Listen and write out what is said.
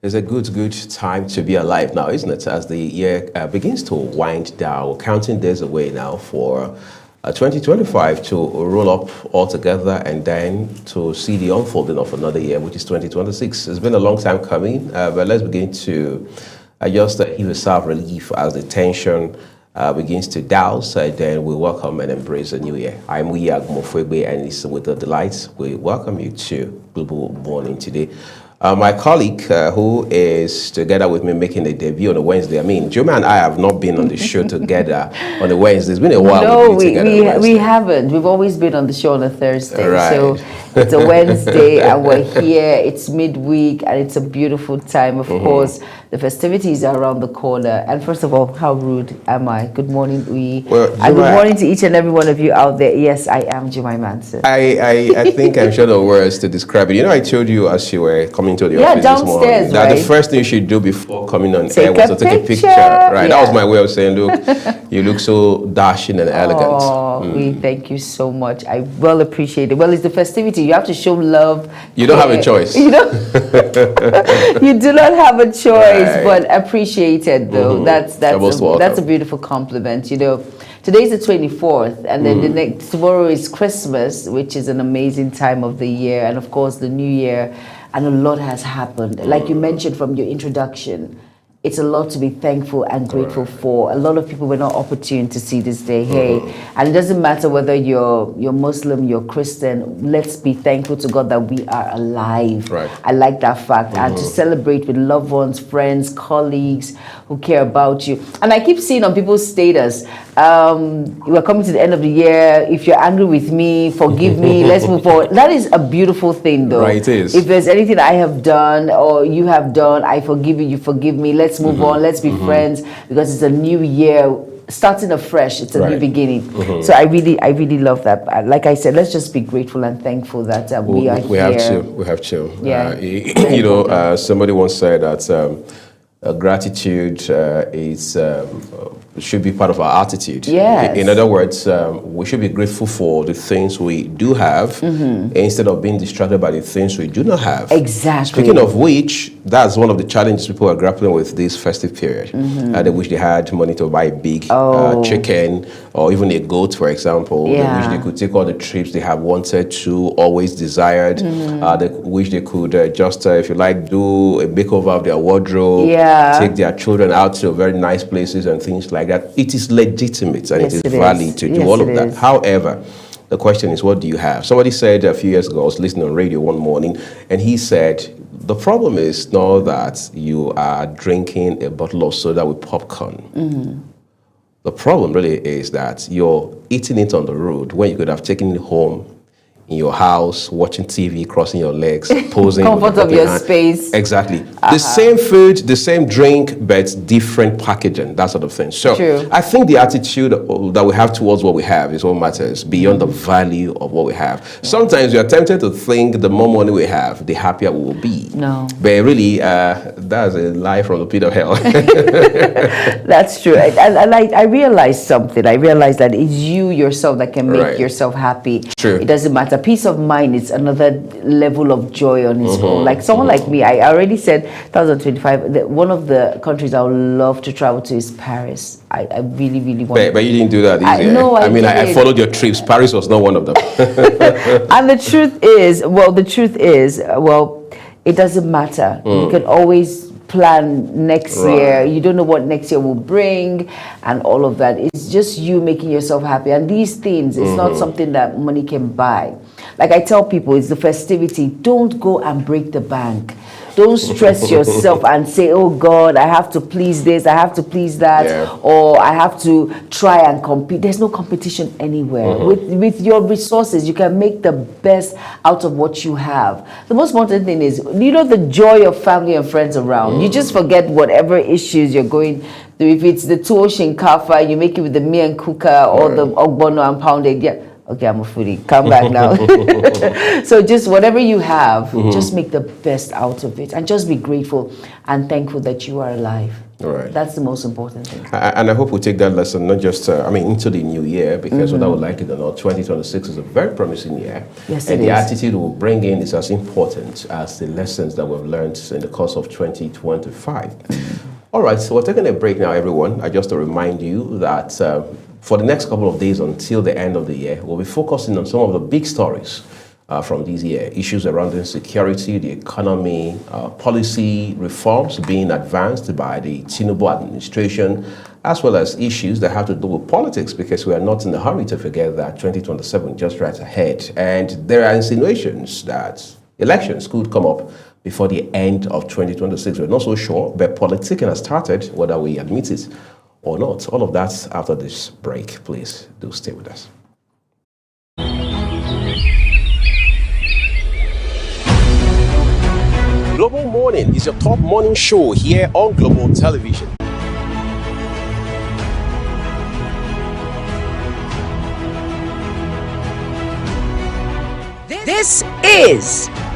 It's a good time to be alive now, isn't it? As the year begins to wind down, we're counting days away now for 2025 to roll up all together and then to see the unfolding of another year, which is 2026. It's been a long time coming, but let's begin to just heave a sigh of relief as the tension begins to douse, and then we welcome and embrace a new year. I'm Wiyag Mofwebe, and it's with the delight we welcome you to Global Morning today. My colleague, who is together with me making a debut on a Wednesday. I mean, Juma and I have not been on the show together on a Wednesday. It's been a while. No, we haven't. We've always been on the show on a Thursday. Right. So it's a Wednesday and we're here. It's midweek and it's a beautiful time. Of course, the festivities are around the corner. And first of all, how rude am I? Good morning, Uyi. Well, and good morning to each and every one of you out there. Yes, I am Jumai Manson. I think I'm sure the words to describe it. You know, I told you as you were coming to the office this morning downstairs, that right? the first thing you should do before coming on Take air was a to take a picture. Right. That was my way of saying, look, you look so dashing and elegant. Oh, we thank you so much. I well appreciate it. Well, it's the festivity. You have to show love. You don't have a choice. You know, you do not have a choice, Right. but appreciate it though. That's a beautiful compliment. You know, today's the 24th, and then tomorrow is Christmas, which is an amazing time of the year, and of course the New Year. And a lot has happened. Like you mentioned from your introduction, it's a lot to be thankful and grateful for. A lot of people were not opportune to see this day. Hey, and it doesn't matter whether you're Muslim, you're Christian. Let's be thankful to God that we are alive. Right. I like that fact. And to celebrate with loved ones, friends, colleagues who care about you. And I keep seeing on people's status, we're coming to the end of the year. If you're angry with me, forgive me. Let's move forward. That is a beautiful thing, though. Right, it is. If there's anything I have done or you have done, I forgive you. You forgive me. Let's move on. Let's be friends, because it's a new year, starting afresh. It's a new beginning. So I really love that. Like I said, let's just be grateful and thankful that we are here. We have to. Yeah. You know, somebody once said that gratitude should be part of our attitude. Yes. In other words, we should be grateful for the things we do have instead of being distracted by the things we do not have. Exactly. Speaking of which, that's one of the challenges people are grappling with this festive period. They wish they had money to buy a big chicken or even a goat, for example. They wish they could take all the trips they have wanted to, always desired. They wish they could just, if you like, do a makeover of their wardrobe, take their children out to very nice places and things like that. It is legitimate and it is valid to do all of that. However, the question is, what do you have? Somebody said a few years ago, I was listening on radio one morning, and he said, the problem is not that you are drinking a bottle of soda with popcorn. The problem really is that you're eating it on the road when you could have taken it home in your house, watching TV, crossing your legs, posing. Comfort of your space. Exactly. The same food, the same drink, but different packaging, that sort of thing. So True. I think the attitude that we have towards what we have is what matters, beyond the value of what we have. Sometimes we are tempted to think the more money we have, the happier we will be. No. But really, that's a lie from the pit of hell. That's true. I realized something. I realized that it's you yourself that can make yourself happy. True. It doesn't matter. Peace of mind is another level of joy on its own. Like someone like me, I already said 2025, that one of the countries I would love to travel to is Paris. I really, really want But you didn't do that easy. I mean, I followed your trips. Paris was not one of them. And the truth is, it doesn't matter. You can always plan next year. You don't know what next year will bring and all of that. It's just you making yourself happy. And these things, it's not something that money can buy. Like I tell people, it's the festivity. Don't go and break the bank. Don't stress yourself and say, oh God, I have to please this, I have to please that, or I have to try and compete. There's no competition anywhere. With your resources, you can make the best out of what you have. The most important thing is, you know, the joy of family and friends around. You just forget whatever issues you're going through. If it's the tuwo shinkafa, you make it with the me and kuka or the ogbono and pounded. Okay, I'm a foodie. Come back now. So just whatever you have, just make the best out of it and just be grateful and thankful that you are alive. All right. That's the most important thing. And I hope we take that lesson not just, into the new year, because whether we like it or not, 2026 is a very promising year. Yes, and it the is. attitude we'll bring in is as important as the lessons that we've learned in the course of 2025. All right, so we're taking a break now, everyone. I just to remind you that for the next couple of days until the end of the year, we'll be focusing on some of the big stories from this year. Issues around insecurity, the economy, policy reforms being advanced by the Tinubu administration, as well as issues that have to do with politics, because we are not in a hurry to forget that 2027 just right ahead. And there are insinuations that elections could come up before the end of 2026. We're not so sure, but politicking has started, whether we admit it or not. All of that after this break. Please do stay with us. Global Morning is your top morning show here on Global Television. This is